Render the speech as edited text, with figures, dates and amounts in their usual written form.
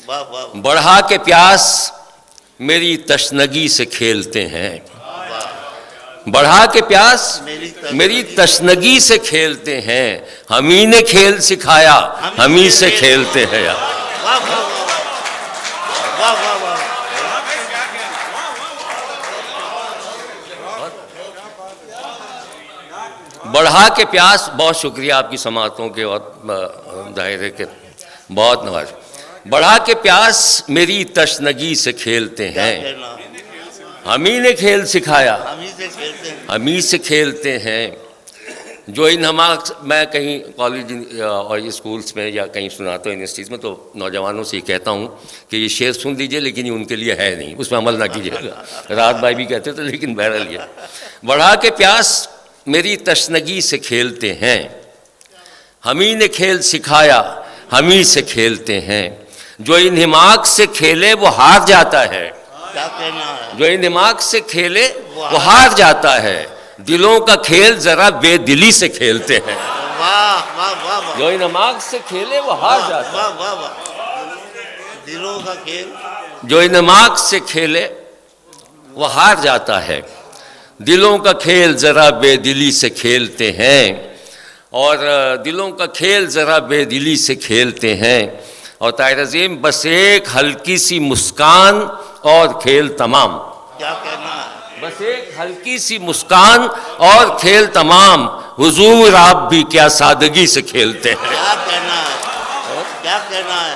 بڑھا کے پیاس میری تشنگی سے کھیلتے ہیں، بڑھا کے پیاس میری تشنگی سے کھیلتے ہیں، ہمیں نے کھیل سکھایا ہمیں سے کھیلتے ہیں یار۔ بڑھا کے پیاس، بہت شکریہ آپ کی سماعتوں کے اور دائرے کے، بہت نواز۔ بڑھا کے پیاس میری تشنگی سے کھیلتے ہیں، ہمیں نے کھیل سکھایا ہمیں سے کھیلتے ہیں، جو ان میں کہیں کالج اور اسکولس میں یا کہیں سناتا ہوں یونیورسٹیز میں، تو نوجوانوں سے یہ کہتا ہوں کہ یہ شعر سن لیجئے لیکن یہ ان کے لیے ہے نہیں، اس میں عمل نہ کیجیے گا۔ رات بھائی بھی کہتے تھے لیکن بہرحال یہ بڑھا کے پیاس میری تشنگی سے کھیلتے ہیں، ہمیں نے کھیل سکھایا ہمیں سے کھیلتے ہیں، جو ان حماق سے کھیلے وہ ہار جاتا ہے، جو ان حماق سے کھیلے وہ ہار جاتا ہے، دلوں کا کھیل ذرا بے دلی سے کھیلتے ہیں، جو ان حماق سے کھیلے وہ ہار جاتا ہے، دلوں کا کھیل جو ان حماق سے کھیلے وہ ہار جاتا ہے، دلوں کا کھیل ذرا بے دلی سے کھیلتے ہیں، اور دلوں کا کھیل ذرا بے دلی سے کھیلتے ہیں، اور طاہر عظیم بس ایک ہلکی سی مسکان اور کھیل تمام، کیا کہنا ہے؟ بس ایک ہلکی سی مسکان اور کھیل تمام، حضور آپ بھی کیا سادگی سے کھیلتے ہیں۔ کیا کہنا ہے؟ کیا کہنا ہے؟